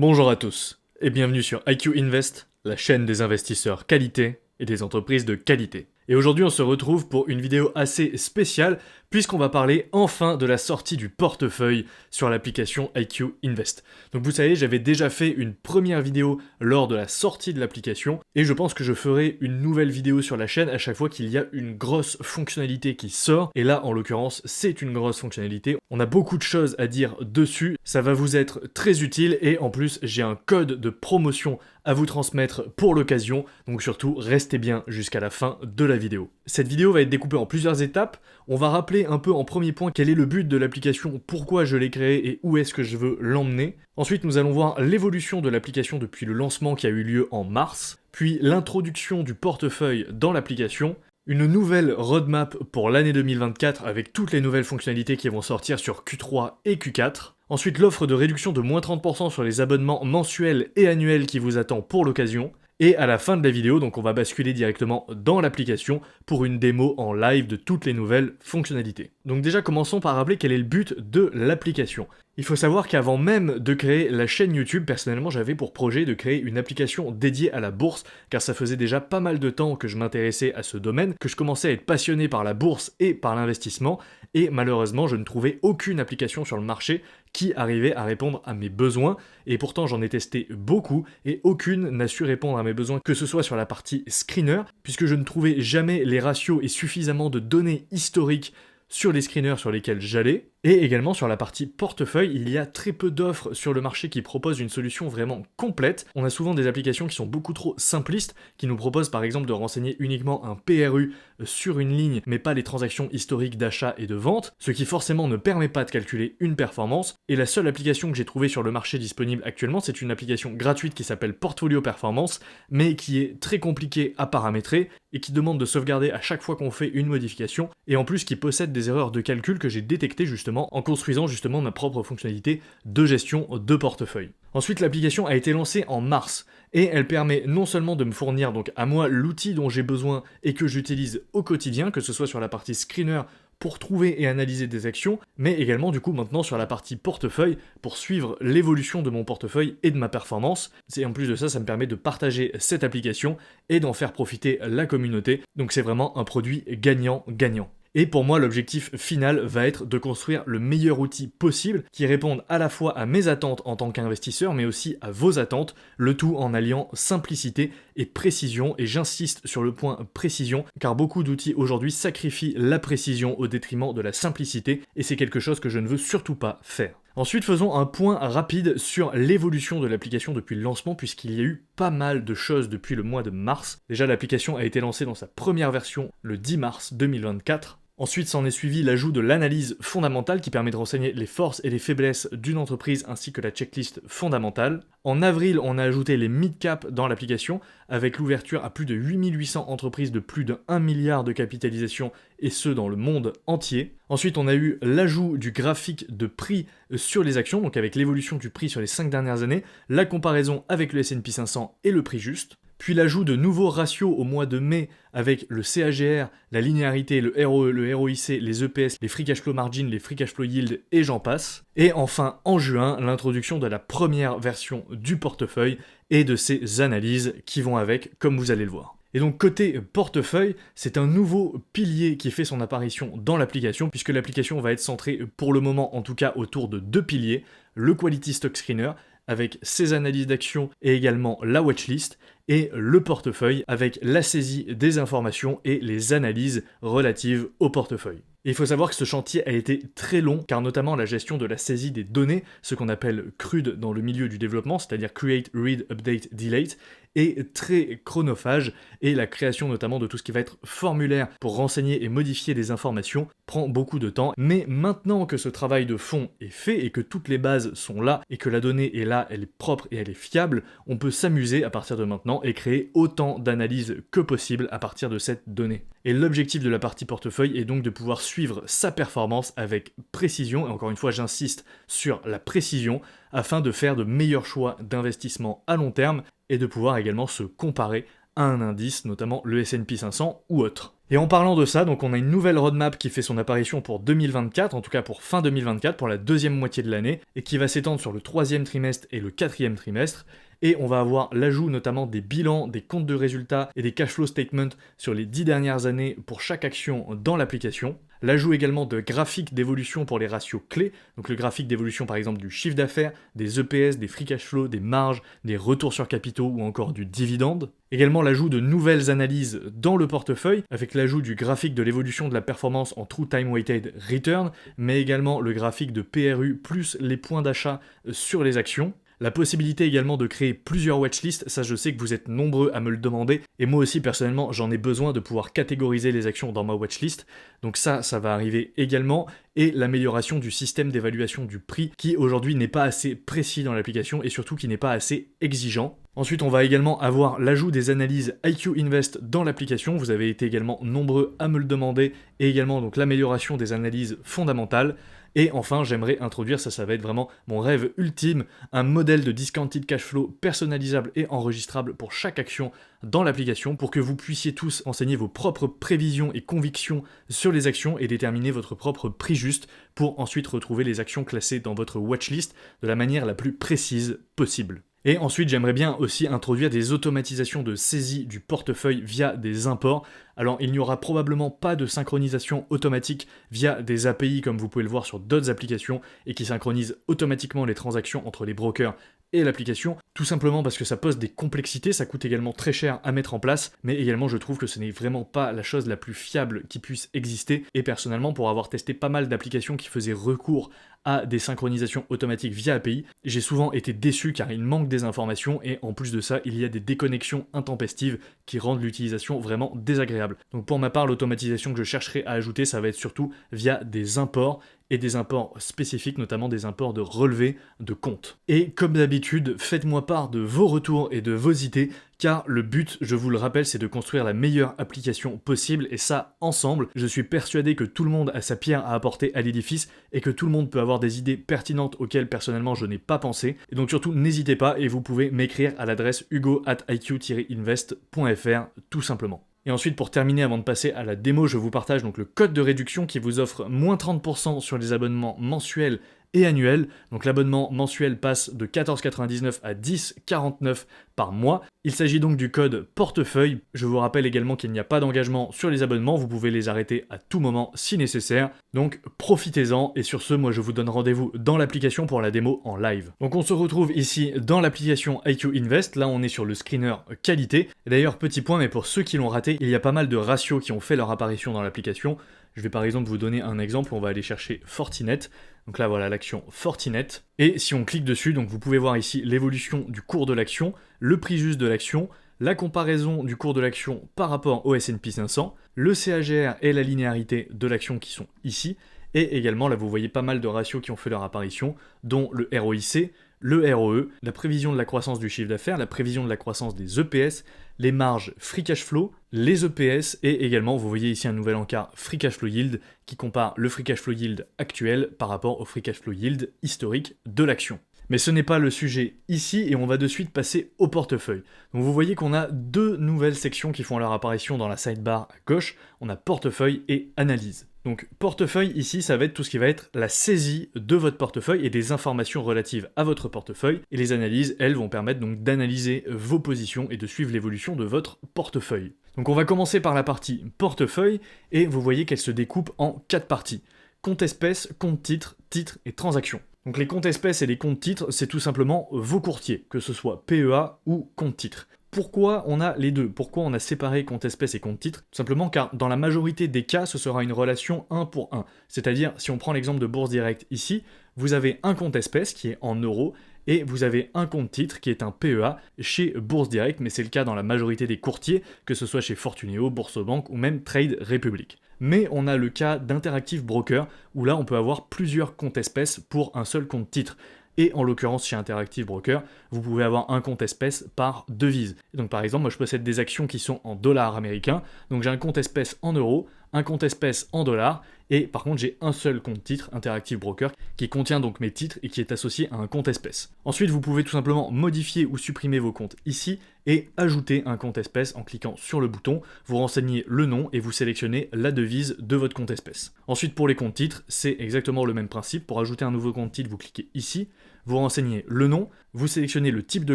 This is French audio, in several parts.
Bonjour à tous et bienvenue sur IQ Invest, la chaîne des investisseurs qualité et des entreprises de qualité. Et aujourd'hui on se retrouve pour une vidéo assez spéciale puisqu'on va parler enfin de la sortie du portefeuille sur l'application IQ Invest. Donc vous savez, j'avais déjà fait une première vidéo lors de la sortie de l'application et je pense que je ferai une nouvelle vidéo sur la chaîne à chaque fois qu'il y a une grosse fonctionnalité qui sort. Et là en l'occurrence c'est une grosse fonctionnalité, on a beaucoup de choses à dire dessus, ça va vous être très utile et en plus j'ai un code de promotion à vous transmettre pour l'occasion, donc surtout restez bien jusqu'à la fin de la vidéo. Cette vidéo va être découpée en plusieurs étapes, on va rappeler un peu en premier point quel est le but de l'application, pourquoi je l'ai créée et où est-ce que je veux l'emmener. Ensuite nous allons voir l'évolution de l'application depuis le lancement qui a eu lieu en mars, puis l'introduction du portefeuille dans l'application, une nouvelle roadmap pour l'année 2024 avec toutes les nouvelles fonctionnalités qui vont sortir sur Q3 et Q4. Ensuite, l'offre de réduction de moins 30% sur les abonnements mensuels et annuels qui vous attend pour l'occasion. Et à la fin de la vidéo, donc on va basculer directement dans l'application pour une démo en live de toutes les nouvelles fonctionnalités. Donc déjà, commençons par rappeler quel est le but de l'application. Il faut savoir qu'avant même de créer la chaîne YouTube, personnellement j'avais pour projet de créer une application dédiée à la bourse, car ça faisait déjà pas mal de temps que je m'intéressais à ce domaine, que je commençais à être passionné par la bourse et par l'investissement, et malheureusement je ne trouvais aucune application sur le marché qui arrivait à répondre à mes besoins, et pourtant j'en ai testé beaucoup, et aucune n'a su répondre à mes besoins, que ce soit sur la partie screener, puisque je ne trouvais jamais les ratios et suffisamment de données historiques sur les screeners sur lesquels j'allais, et également sur la partie portefeuille, il y a très peu d'offres sur le marché qui proposent une solution vraiment complète. On a souvent des applications qui sont beaucoup trop simplistes, qui nous proposent par exemple de renseigner uniquement un PRU sur une ligne, mais pas les transactions historiques d'achat et de vente, ce qui forcément ne permet pas de calculer une performance, et la seule application que j'ai trouvée sur le marché disponible actuellement, c'est une application gratuite qui s'appelle Portfolio Performance, mais qui est très compliquée à paramétrer, et qui demande de sauvegarder à chaque fois qu'on fait une modification, et en plus qui possède des erreurs de calcul que j'ai détectées justement en construisant justement ma propre fonctionnalité de gestion de portefeuille. Ensuite, l'application a été lancée en mars et elle permet non seulement de me fournir donc à moi l'outil dont j'ai besoin et que j'utilise au quotidien, que ce soit sur la partie screener pour trouver et analyser des actions, mais également du coup maintenant sur la partie portefeuille pour suivre l'évolution de mon portefeuille et de ma performance. Et en plus de ça, ça me permet de partager cette application et d'en faire profiter la communauté. Donc c'est vraiment un produit gagnant-gagnant. Et pour moi, l'objectif final va être de construire le meilleur outil possible qui réponde à la fois à mes attentes en tant qu'investisseur, mais aussi à vos attentes, le tout en alliant simplicité et précision. Et j'insiste sur le point précision, car beaucoup d'outils aujourd'hui sacrifient la précision au détriment de la simplicité, et c'est quelque chose que je ne veux surtout pas faire. Ensuite, faisons un point rapide sur l'évolution de l'application depuis le lancement, puisqu'il y a eu pas mal de choses depuis le mois de mars. Déjà, l'application a été lancée dans sa première version le 10 mars 2024. Ensuite, s'en est suivi l'ajout de l'analyse fondamentale qui permet de renseigner les forces et les faiblesses d'une entreprise ainsi que la checklist fondamentale. En avril, on a ajouté les mid-cap dans l'application avec l'ouverture à plus de 8800 entreprises de plus de 1 milliard de capitalisation et ce dans le monde entier. Ensuite, on a eu l'ajout du graphique de prix sur les actions, donc avec l'évolution du prix sur les 5 dernières années, la comparaison avec le S&P 500 et le prix juste. Puis l'ajout de nouveaux ratios au mois de mai avec le CAGR, la linéarité, le ROE, le ROIC, les EPS, les free cash flow margin, les free cash flow yield et j'en passe. Et enfin, en juin, l'introduction de la première version du portefeuille et de ses analyses qui vont avec, comme vous allez le voir. Et donc côté portefeuille, c'est un nouveau pilier qui fait son apparition dans l'application, puisque l'application va être centrée pour le moment en tout cas autour de deux piliers, le Quality Stock Screener, avec ses analyses d'actions et également la watchlist, et le portefeuille avec la saisie des informations et les analyses relatives au portefeuille. Et il faut savoir que ce chantier a été très long, car notamment la gestion de la saisie des données, ce qu'on appelle CRUD dans le milieu du développement, c'est-à-dire Create, Read, Update, Delete, est très chronophage, et la création notamment de tout ce qui va être formulaire pour renseigner et modifier des informations prend beaucoup de temps. Mais maintenant que ce travail de fond est fait et que toutes les bases sont là, et que la donnée est là, elle est propre et elle est fiable, on peut s'amuser à partir de maintenant et créer autant d'analyses que possible à partir de cette donnée. Et l'objectif de la partie portefeuille est donc de pouvoir suivre sa performance avec précision, et encore une fois j'insiste sur la précision, afin de faire de meilleurs choix d'investissement à long terme et de pouvoir également se comparer à un indice, notamment le S&P 500 ou autre. Et en parlant de ça, donc on a une nouvelle roadmap qui fait son apparition pour 2024, en tout cas pour fin 2024, pour la deuxième moitié de l'année, et qui va s'étendre sur le troisième trimestre et le quatrième trimestre. Et on va avoir l'ajout notamment des bilans, des comptes de résultats et des cash flow statements sur les 10 dernières années pour chaque action dans l'application. L'ajout également de graphiques d'évolution pour les ratios clés, donc le graphique d'évolution par exemple du chiffre d'affaires, des EPS, des free cash flow, des marges, des retours sur capitaux ou encore du dividende. Également l'ajout de nouvelles analyses dans le portefeuille, avec l'ajout du graphique de l'évolution de la performance en True Time Weighted Return, mais également le graphique de PRU plus les points d'achat sur les actions. La possibilité également de créer plusieurs watchlists, ça je sais que vous êtes nombreux à me le demander, et moi aussi personnellement j'en ai besoin de pouvoir catégoriser les actions dans ma watchlist, donc ça va arriver également, et l'amélioration du système d'évaluation du prix qui aujourd'hui n'est pas assez précis dans l'application et surtout qui n'est pas assez exigeant. Ensuite, on va également avoir l'ajout des analyses IQ Invest dans l'application, vous avez été également nombreux à me le demander, et également donc l'amélioration des analyses fondamentales. Et enfin, j'aimerais introduire, ça va être vraiment mon rêve ultime, un modèle de discounted cash flow personnalisable et enregistrable pour chaque action dans l'application pour que vous puissiez tous enseigner vos propres prévisions et convictions sur les actions et déterminer votre propre prix juste pour ensuite retrouver les actions classées dans votre watchlist de la manière la plus précise possible. Et ensuite, j'aimerais bien aussi introduire des automatisations de saisie du portefeuille via des imports. Alors, il n'y aura probablement pas de synchronisation automatique via des API comme vous pouvez le voir sur d'autres applications et qui synchronisent automatiquement les transactions entre les brokers et l'application, tout simplement parce que ça pose des complexités, ça coûte également très cher à mettre en place, mais également je trouve que ce n'est vraiment pas la chose la plus fiable qui puisse exister, et personnellement pour avoir testé pas mal d'applications qui faisaient recours à des synchronisations automatiques via API, j'ai souvent été déçu car il manque des informations et en plus de ça, il y a des déconnexions intempestives qui rendent l'utilisation vraiment désagréable. Donc pour ma part, l'automatisation que je chercherai à ajouter, ça va être surtout via des imports et des imports spécifiques, notamment des imports de relevé de compte. Et comme d'habitude, faites-moi part de vos retours et de vos idées, car le but, je vous le rappelle, c'est de construire la meilleure application possible, et ça, ensemble. Je suis persuadé que tout le monde a sa pierre à apporter à l'édifice, et que tout le monde peut avoir des idées pertinentes auxquelles personnellement je n'ai pas pensé. Et donc surtout, n'hésitez pas, et vous pouvez m'écrire à l'adresse hugo@iq-invest.fr, tout simplement. Et ensuite, pour terminer, avant de passer à la démo, je vous partage donc le code de réduction qui vous offre moins 30% sur les abonnements mensuels et annuels. Donc l'abonnement mensuel passe de 14,99 à 10,49 par mois. Il s'agit donc du code portefeuille. Je vous rappelle également qu'il n'y a pas d'engagement sur les abonnements, vous pouvez les arrêter à tout moment si nécessaire. Donc profitez-en, et sur ce, moi je vous donne rendez-vous dans l'application pour la démo en live. Donc on se retrouve ici dans l'application IQ Invest, là on est sur le screener qualité. Et d'ailleurs, petit point, mais pour ceux qui l'ont raté, il y a pas mal de ratios qui ont fait leur apparition dans l'application. Je vais par exemple vous donner un exemple, on va aller chercher Fortinet. Donc là voilà l'action Fortinet. Et si on clique dessus, donc vous pouvez voir ici l'évolution du cours de l'action, le prix juste de l'action, la comparaison du cours de l'action par rapport au S&P 500, le CAGR et la linéarité de l'action qui sont ici, et également là vous voyez pas mal de ratios qui ont fait leur apparition, dont le ROIC, le ROE, la prévision de la croissance du chiffre d'affaires, la prévision de la croissance des EPS, les marges free cash flow, les EPS, et également vous voyez ici un nouvel encart free cash flow yield qui compare le free cash flow yield actuel par rapport au free cash flow yield historique de l'action. Mais ce n'est pas le sujet ici, et on va de suite passer au portefeuille. Donc vous voyez qu'on a deux nouvelles sections qui font leur apparition dans la sidebar à gauche. On a portefeuille et analyse. Donc portefeuille ici, ça va être tout ce qui va être la saisie de votre portefeuille et des informations relatives à votre portefeuille. Et les analyses, elles, vont permettre donc d'analyser vos positions et de suivre l'évolution de votre portefeuille. Donc on va commencer par la partie portefeuille, et vous voyez qu'elle se découpe en 4 parties. Compte espèce, compte titre, titre et transaction. Donc les comptes espèces et les comptes titres, c'est tout simplement vos courtiers, que ce soit PEA ou compte titre. Pourquoi on a les deux? Pourquoi on a séparé compte espèce et compte titre? Tout simplement car dans la majorité des cas, ce sera une relation 1 pour 1. C'est-à-dire, si on prend l'exemple de Bourse Direct ici, vous avez un compte espèce qui est en euros, et vous avez un compte titre qui est un PEA chez Bourse Direct, mais c'est le cas dans la majorité des courtiers, que ce soit chez Fortuneo, Boursobank ou même Trade Republic. Mais on a le cas d'Interactive Broker, où là on peut avoir plusieurs comptes espèces pour un seul compte titre. Et en l'occurrence chez Interactive Broker, vous pouvez avoir un compte espèce par devise. Et donc par exemple, moi je possède des actions qui sont en dollars américains, donc j'ai un compte espèce en euros, un compte espèce en dollars, Et par contre, j'ai un seul compte titre, Interactive Broker, qui contient donc mes titres et qui est associé à un compte espèce. Ensuite, vous pouvez tout simplement modifier ou supprimer vos comptes ici et ajouter un compte espèce en cliquant sur le bouton, vous renseignez le nom et vous sélectionnez la devise de votre compte espèce. Ensuite, pour les comptes titres, c'est exactement le même principe. Pour ajouter un nouveau compte titre, vous cliquez ici, vous renseignez le nom, vous sélectionnez le type de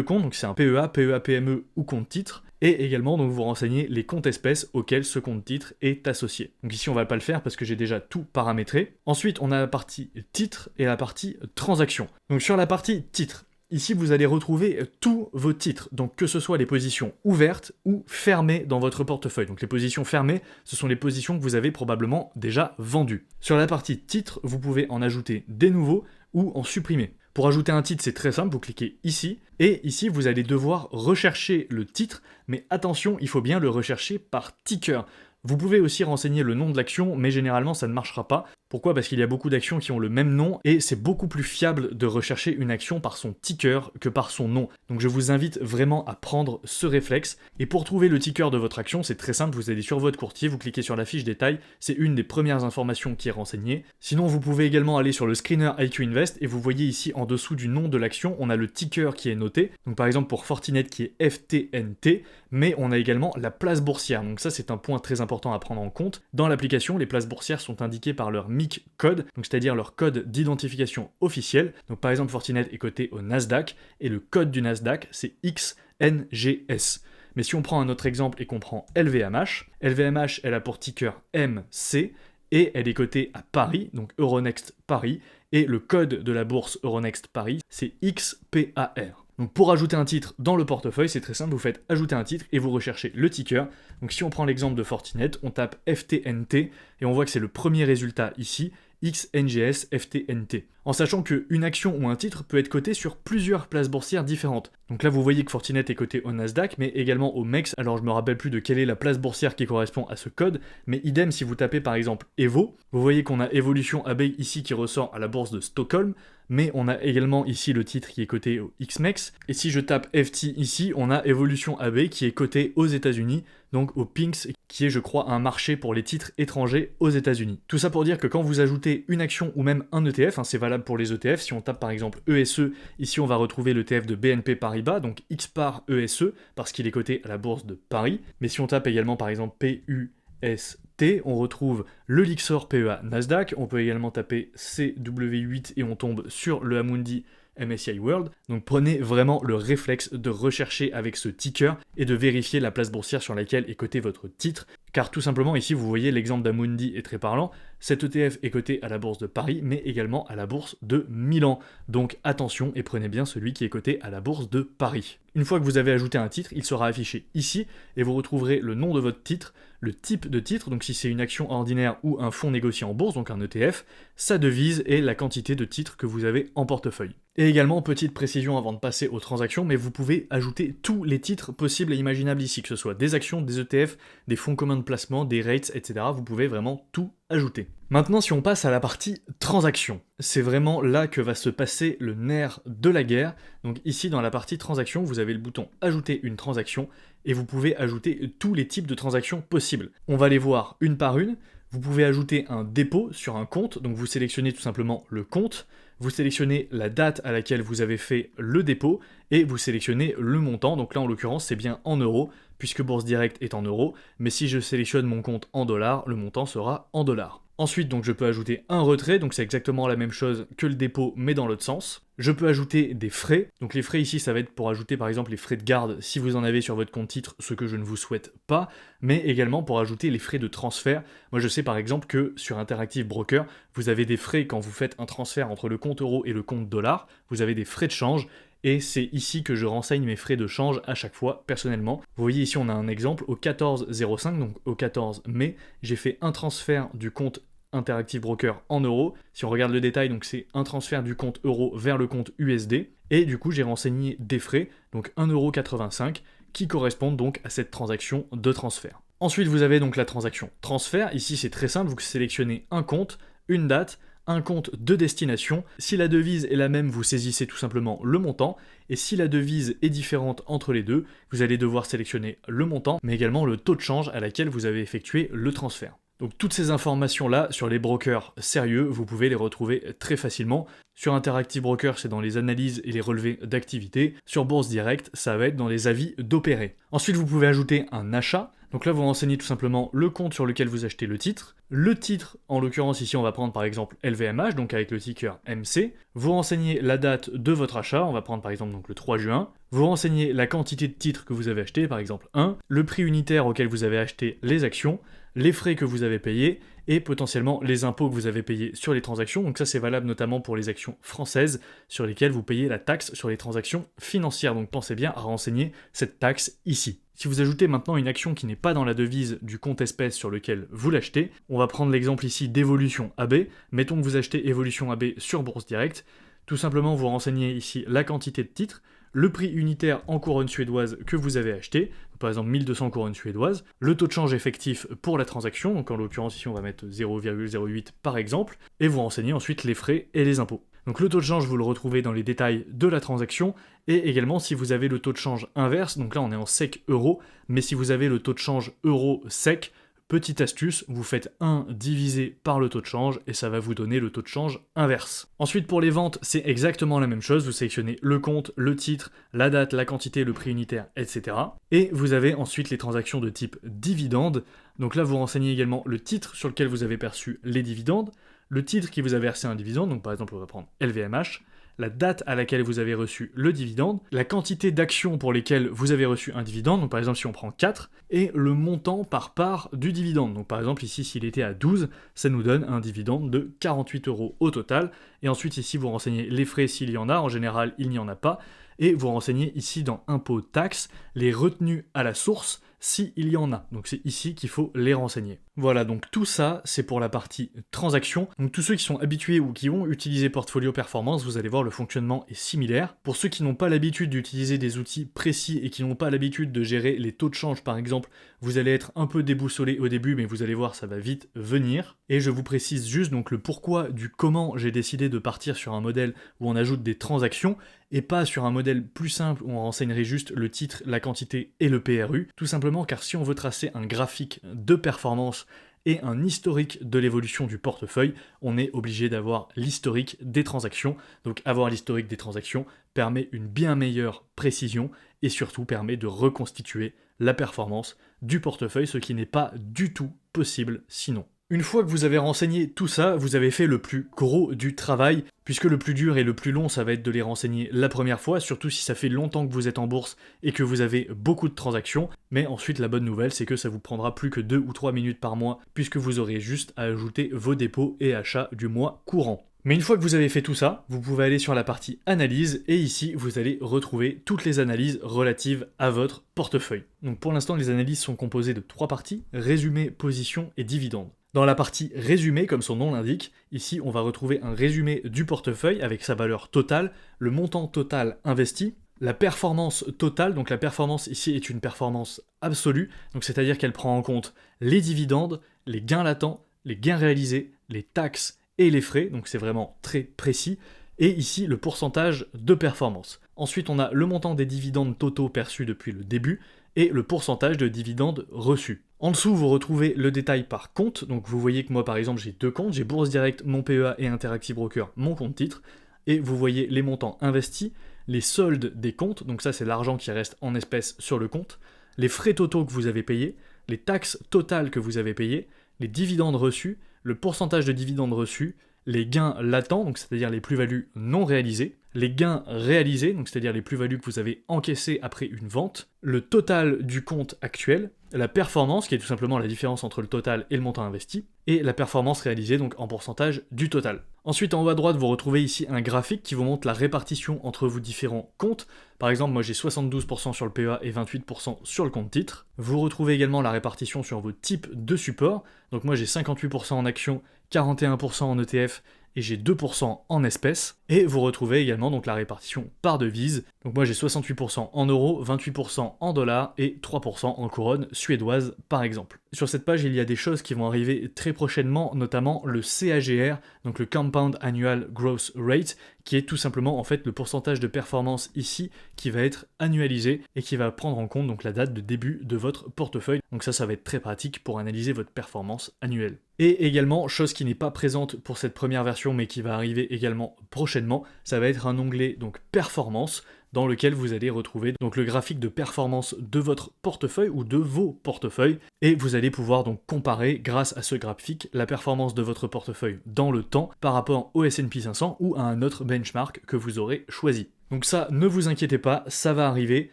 compte, donc c'est un PEA, PEA, PME ou compte titre, et également donc vous renseignez les comptes espèces auxquels ce compte titre est associé. Donc ici on va pas le faire parce que j'ai déjà tout paramétré. Ensuite on a la partie titre et la partie transaction. Donc sur la partie titre, ici vous allez retrouver tous vos titres, donc que ce soit les positions ouvertes ou fermées dans votre portefeuille. Donc les positions fermées, ce sont les positions que vous avez probablement déjà vendues. Sur la partie titre, vous pouvez en ajouter des nouveaux ou en supprimer. Pour ajouter un titre, c'est très simple, vous cliquez ici, et ici vous allez devoir rechercher le titre, mais attention, il faut bien le rechercher par ticker. Vous pouvez aussi renseigner le nom de l'action, mais généralement ça ne marchera pas. Pourquoi ? Parce qu'il y a beaucoup d'actions qui ont le même nom, et c'est beaucoup plus fiable de rechercher une action par son ticker que par son nom. Donc je vous invite vraiment à prendre ce réflexe. Et pour trouver le ticker de votre action, c'est très simple, vous allez sur votre courtier, vous cliquez sur la fiche détail, c'est une des premières informations qui est renseignée. Sinon vous pouvez également aller sur le screener IQ Invest, et vous voyez ici en dessous du nom de l'action, on a le ticker qui est noté. Donc par exemple pour Fortinet qui est FTNT, mais on a également la place boursière. Donc ça c'est un point très important à prendre en compte. Dans l'application, les places boursières sont indiquées par leur MIC code, donc c'est-à-dire leur code d'identification officiel. Donc par exemple Fortinet est coté au Nasdaq, et le code du Nasdaq c'est XNGS. Mais si on prend un autre exemple et qu'on prend LVMH, LVMH elle a pour ticker MC, et elle est cotée à Paris, donc Euronext Paris, et le code de la bourse Euronext Paris c'est XPAR. Donc pour ajouter un titre dans le portefeuille, c'est très simple, vous faites ajouter un titre et vous recherchez le ticker. Donc si on prend l'exemple de Fortinet, on tape FTNT et on voit que c'est le premier résultat ici, XNGS FTNT. En sachant qu'une action ou un titre peut être coté sur plusieurs places boursières différentes. Donc là vous voyez que Fortinet est coté au Nasdaq, mais également au MEX, alors je me rappelle plus de quelle est la place boursière qui correspond à ce code, mais idem si vous tapez par exemple Evo, vous voyez qu'on a Evolution AB ici qui ressort à la bourse de Stockholm, mais on a également ici le titre qui est coté au XMEX, et si je tape FT ici, on a Evolution AB qui est coté aux États-Unis, donc au PINX, qui est je crois un marché pour les titres étrangers aux États-Unis. Tout ça pour dire que quand vous ajoutez une action ou même un ETF, c'est valable pour les ETF, si on tape par exemple ESE, ici on va retrouver l'ETF de BNP Paribas, donc XPAR ESE, parce qu'il est coté à la bourse de Paris, mais si on tape également par exemple PUST, on retrouve le Lixor PEA Nasdaq, on peut également taper CW8 et on tombe sur le Amundi MSCI World. Donc prenez vraiment le réflexe de rechercher avec ce ticker et de vérifier la place boursière sur laquelle est coté votre titre, car tout simplement ici vous voyez l'exemple d'Amundi est très parlant, cet ETF est coté à la bourse de Paris mais également à la bourse de Milan. Donc attention et prenez bien celui qui est coté à la bourse de Paris. Une fois que vous avez ajouté un titre, il sera affiché ici et vous retrouverez le nom de votre titre, le type de titre, donc si c'est une action ordinaire ou un fonds négocié en bourse, donc un ETF, sa devise et la quantité de titres que vous avez en portefeuille. Et également, petite précision avant de passer aux transactions, mais vous pouvez ajouter tous les titres possibles et imaginables ici, que ce soit des actions, des ETF, des fonds communs de placement, des rates, etc. Vous pouvez vraiment tout ajouter. Maintenant, si on passe à la partie transactions, c'est vraiment là que va se passer le nerf de la guerre. Donc ici, dans la partie transactions, vous avez le bouton « Ajouter une transaction » et vous pouvez ajouter tous les types de transactions possibles. On va les voir une par une. Vous pouvez ajouter un dépôt sur un compte, donc vous sélectionnez tout simplement le compte, vous sélectionnez la date à laquelle vous avez fait le dépôt, et vous sélectionnez le montant, donc là en l'occurrence c'est bien en euros, puisque Bourse Direct est en euros, mais si je sélectionne mon compte en dollars, le montant sera en dollars. Ensuite, donc je peux ajouter un retrait, donc c'est exactement la même chose que le dépôt, mais dans l'autre sens. Je peux ajouter des frais, donc les frais ici, ça va être pour ajouter par exemple les frais de garde si vous en avez sur votre compte titre, ce que je ne vous souhaite pas, mais également pour ajouter les frais de transfert. Moi je sais par exemple que sur Interactive Broker, vous avez des frais quand vous faites un transfert entre le compte euro et le compte dollar, vous avez des frais de change, et c'est ici que je renseigne mes frais de change à chaque fois, personnellement. Vous voyez ici, on a un exemple, au 14/05, donc au 14 mai, j'ai fait un transfert du compte Interactive Broker en euros. Si on regarde le détail, donc c'est un transfert du compte euro vers le compte USD, et du coup j'ai renseigné des frais, donc 1,85€, qui correspondent donc à cette transaction de transfert. Ensuite, vous avez donc la transaction transfert. Ici, c'est très simple, vous sélectionnez un compte, une date, un compte de destination. Si la devise est la même, vous saisissez tout simplement le montant, et si la devise est différente entre les deux, vous allez devoir sélectionner le montant, mais également le taux de change à laquelle vous avez effectué le transfert. Donc toutes ces informations-là, sur les brokers sérieux, vous pouvez les retrouver très facilement. Sur Interactive Broker, c'est dans les analyses et les relevés d'activité. Sur Bourse Direct, ça va être dans les avis d'opérer. Ensuite, vous pouvez ajouter un achat. Donc là, vous renseignez tout simplement le compte sur lequel vous achetez le titre. Le titre, en l'occurrence ici, on va prendre par exemple LVMH, donc avec le ticker MC. Vous renseignez la date de votre achat, on va prendre par exemple donc le 3 juin. Vous renseignez la quantité de titres que vous avez acheté, par exemple 1, le prix unitaire auquel vous avez acheté les actions, les frais que vous avez payés et potentiellement les impôts que vous avez payés sur les transactions. Donc ça c'est valable notamment pour les actions françaises sur lesquelles vous payez la taxe sur les transactions financières. Donc pensez bien à renseigner cette taxe ici. Si vous ajoutez maintenant une action qui n'est pas dans la devise du compte espèce sur lequel vous l'achetez, on va prendre l'exemple ici d'Evolution AB. Mettons que vous achetez Evolution AB sur Bourse Direct. Tout simplement vous renseignez ici la quantité de titres, le prix unitaire en couronne suédoise que vous avez acheté, par exemple 1200 couronnes suédoises, le taux de change effectif pour la transaction, donc en l'occurrence ici on va mettre 0,08 par exemple, et vous renseignez ensuite les frais et les impôts. Donc le taux de change vous le retrouvez dans les détails de la transaction, et également si vous avez le taux de change inverse, donc là on est en SEC euro, mais si vous avez le taux de change euro SEC, petite astuce, vous faites 1 divisé par le taux de change et ça va vous donner le taux de change inverse. Ensuite pour les ventes, c'est exactement la même chose, vous sélectionnez le compte, le titre, la date, la quantité, le prix unitaire, etc. Et vous avez ensuite les transactions de type dividende, donc là vous renseignez également le titre sur lequel vous avez perçu les dividendes, le titre qui vous a versé un dividende, donc par exemple on va prendre LVMH, la date à laquelle vous avez reçu le dividende, la quantité d'actions pour lesquelles vous avez reçu un dividende, donc par exemple si on prend 4, et le montant par part du dividende. Donc par exemple ici s'il était à 12, ça nous donne un dividende de 48 € au total, et ensuite ici vous renseignez les frais s'il y en a, en général il n'y en a pas, et vous renseignez ici dans impôts taxes les retenues à la source s'il y en a. Donc c'est ici qu'il faut les renseigner. Voilà, donc tout ça, c'est pour la partie transaction. Donc tous ceux qui sont habitués ou qui vont utiliser Portfolio Performance, vous allez voir le fonctionnement est similaire. Pour ceux qui n'ont pas l'habitude d'utiliser des outils précis et qui n'ont pas l'habitude de gérer les taux de change par exemple, vous allez être un peu déboussolé au début, mais vous allez voir, ça va vite venir. Et je vous précise juste donc le pourquoi du comment j'ai décidé de partir sur un modèle où on ajoute des transactions et pas sur un modèle plus simple où on renseignerait juste le titre, la quantité et le PRU. Tout simplement car si on veut tracer un graphique de performance et un historique de l'évolution du portefeuille, on est obligé d'avoir l'historique des transactions. Donc avoir l'historique des transactions permet une bien meilleure précision et surtout permet de reconstituer la performance du portefeuille, ce qui n'est pas du tout possible sinon. Une fois que vous avez renseigné tout ça, vous avez fait le plus gros du travail, puisque le plus dur et le plus long, ça va être de les renseigner la première fois, surtout si ça fait longtemps que vous êtes en bourse et que vous avez beaucoup de transactions. Mais ensuite, la bonne nouvelle, c'est que ça vous prendra plus que 2 ou 3 minutes par mois, puisque vous aurez juste à ajouter vos dépôts et achats du mois courant. Mais une fois que vous avez fait tout ça, vous pouvez aller sur la partie analyse et ici vous allez retrouver toutes les analyses relatives à votre portefeuille. Donc pour l'instant les analyses sont composées de 3 parties, résumé, position et dividende. Dans la partie résumé, comme son nom l'indique, ici on va retrouver un résumé du portefeuille avec sa valeur totale, le montant total investi, la performance totale, donc la performance ici est une performance absolue, donc c'est-à-dire qu'elle prend en compte les dividendes, les gains latents, les gains réalisés, les taxes et les frais, donc c'est vraiment très précis, et ici le pourcentage de performance. Ensuite on a le montant des dividendes totaux perçus depuis le début, et le pourcentage de dividendes reçus. En dessous, vous retrouvez le détail par compte, donc vous voyez que moi par exemple j'ai 2 comptes, j'ai Bourse Direct, mon PEA et Interactive Broker, mon compte titre, et vous voyez les montants investis, les soldes des comptes, donc ça c'est l'argent qui reste en espèces sur le compte, les frais totaux que vous avez payés, les taxes totales que vous avez payées, les dividendes reçus, le pourcentage de dividendes reçus, les gains latents, donc c'est-à-dire les plus-values non réalisées, les gains réalisés, donc c'est-à-dire les plus-values que vous avez encaissées après une vente, le total du compte actuel, la performance, qui est tout simplement la différence entre le total et le montant investi, et la performance réalisée, donc en pourcentage du total. Ensuite, en haut à droite, vous retrouvez ici un graphique qui vous montre la répartition entre vos différents comptes. Par exemple, moi j'ai 72% sur le PEA et 28% sur le compte titre. Vous retrouvez également la répartition sur vos types de supports. Donc moi j'ai 58% en actions, 41% en ETF et j'ai 2% en espèces. Et vous retrouvez également donc la répartition par devise. Donc moi j'ai 68% en euros, 28% en dollars et 3% en couronne suédoise par exemple. Sur cette page, il y a des choses qui vont arriver très prochainement, notamment le CAGR, donc le Compound Annual Growth Rate, qui est tout simplement en fait le pourcentage de performance ici qui va être annualisé et qui va prendre en compte donc la date de début de votre portefeuille. Donc ça va être très pratique pour analyser votre performance annuelle. Et également, chose qui n'est pas présente pour cette première version mais qui va arriver également prochainement, ça va être un onglet donc performance dans lequel vous allez retrouver donc le graphique de performance de votre portefeuille ou de vos portefeuilles et vous allez pouvoir donc comparer grâce à ce graphique la performance de votre portefeuille dans le temps par rapport au S&P 500 ou à un autre benchmark que vous aurez choisi. Donc ça, ne vous inquiétez pas, ça va arriver,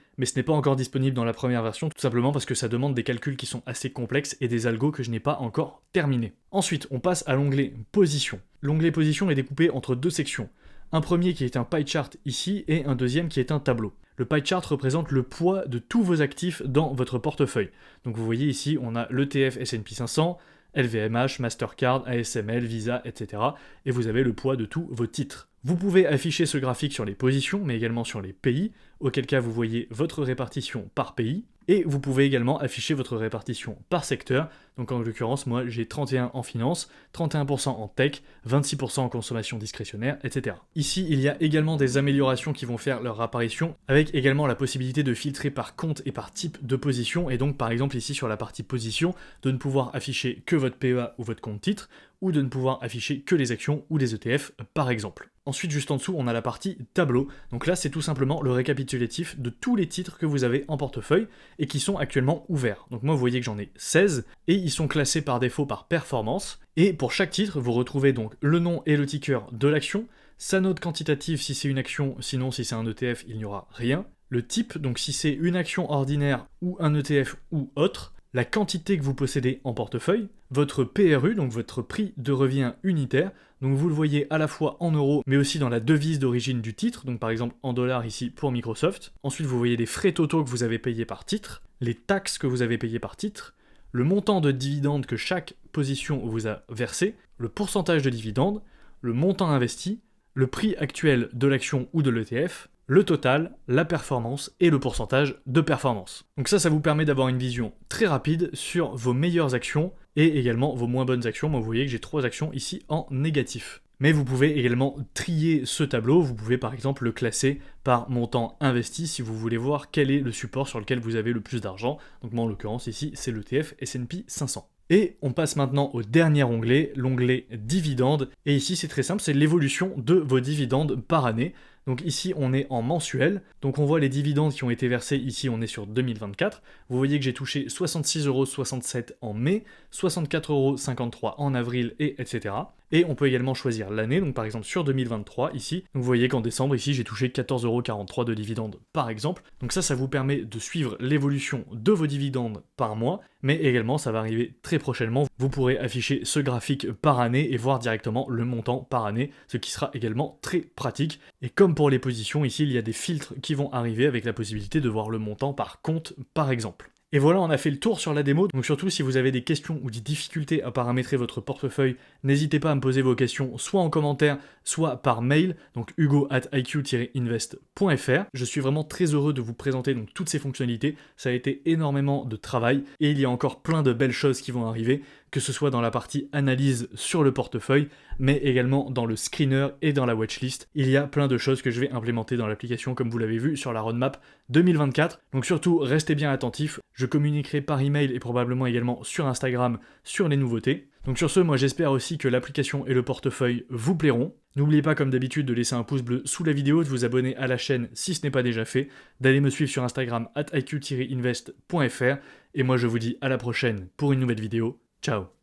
mais ce n'est pas encore disponible dans la première version, tout simplement parce que ça demande des calculs qui sont assez complexes et des algos que je n'ai pas encore terminés. Ensuite, on passe à l'onglet Position. L'onglet Position est découpé entre deux sections. Un premier qui est un pie chart ici et un deuxième qui est un tableau. Le pie chart représente le poids de tous vos actifs dans votre portefeuille. Donc vous voyez ici, on a l'ETF S&P 500, LVMH, Mastercard, ASML, Visa, etc. Et vous avez le poids de tous vos titres. Vous pouvez afficher ce graphique sur les positions, mais également sur les pays, auquel cas vous voyez votre répartition par pays, et vous pouvez également afficher votre répartition par secteur. Donc en l'occurrence, moi j'ai 31 en finance, 31% en tech, 26% en consommation discrétionnaire, etc. Ici, il y a également des améliorations qui vont faire leur apparition, avec également la possibilité de filtrer par compte et par type de position, et donc par exemple ici sur la partie position, de ne pouvoir afficher que votre PEA ou votre compte titre, ou de ne pouvoir afficher que les actions ou les ETF par exemple. Ensuite, juste en dessous, on a la partie tableau. Donc là, c'est tout simplement le récapitulatif de tous les titres que vous avez en portefeuille et qui sont actuellement ouverts. Donc moi, vous voyez que j'en ai 16 et ils sont classés par défaut par performance. Et pour chaque titre, vous retrouvez donc le nom et le ticker de l'action, sa note quantitative si c'est une action, sinon si c'est un ETF, il n'y aura rien. Le type, donc si c'est une action ordinaire ou un ETF ou autre, la quantité que vous possédez en portefeuille, votre PRU, donc votre prix de revient unitaire, donc vous le voyez à la fois en euros, mais aussi dans la devise d'origine du titre, donc par exemple en dollars ici pour Microsoft. Ensuite, vous voyez les frais totaux que vous avez payés par titre, les taxes que vous avez payées par titre, le montant de dividendes que chaque position vous a versé, le pourcentage de dividendes, le montant investi, le prix actuel de l'action ou de l'ETF, le total, la performance et le pourcentage de performance. Donc ça vous permet d'avoir une vision très rapide sur vos meilleures actions et également vos moins bonnes actions. Moi, vous voyez que j'ai 3 actions ici en négatif. Mais vous pouvez également trier ce tableau, vous pouvez par exemple le classer par montant investi si vous voulez voir quel est le support sur lequel vous avez le plus d'argent. Donc moi en l'occurrence ici c'est l'ETF S&P 500. Et on passe maintenant au dernier onglet, l'onglet dividendes. Et ici c'est très simple, c'est l'évolution de vos dividendes par année. Donc ici on est en mensuel, donc on voit les dividendes qui ont été versés, ici on est sur 2024, vous voyez que j'ai touché 66,67€ en mai, 64,53€ en avril et etc. Et on peut également choisir l'année, donc par exemple sur 2023 ici, donc vous voyez qu'en décembre ici j'ai touché 14,43€ de dividendes par exemple, donc ça vous permet de suivre l'évolution de vos dividendes par mois, mais également ça va arriver très prochainement, vous pourrez afficher ce graphique par année et voir directement le montant par année, ce qui sera également très pratique. Et comme pour les positions, ici il y a des filtres qui vont arriver avec la possibilité de voir le montant par compte par exemple. Et voilà, on a fait le tour sur la démo, donc surtout si vous avez des questions ou des difficultés à paramétrer votre portefeuille, n'hésitez pas à me poser vos questions soit en commentaire, soit par mail, donc hugo@iq-invest.fr. Je suis vraiment très heureux de vous présenter donc toutes ces fonctionnalités, ça a été énormément de travail, et il y a encore plein de belles choses qui vont arriver, que ce soit dans la partie analyse sur le portefeuille, mais également dans le screener et dans la watchlist. Il y a plein de choses que je vais implémenter dans l'application, comme vous l'avez vu sur la roadmap 2024. Donc surtout, restez bien attentifs. Je communiquerai par email et probablement également sur Instagram sur les nouveautés. Donc sur ce, moi j'espère aussi que l'application et le portefeuille vous plairont. N'oubliez pas comme d'habitude de laisser un pouce bleu sous la vidéo, de vous abonner à la chaîne si ce n'est pas déjà fait, d'aller me suivre sur Instagram @iq-invest.fr. Et moi je vous dis à la prochaine pour une nouvelle vidéo. Ciao.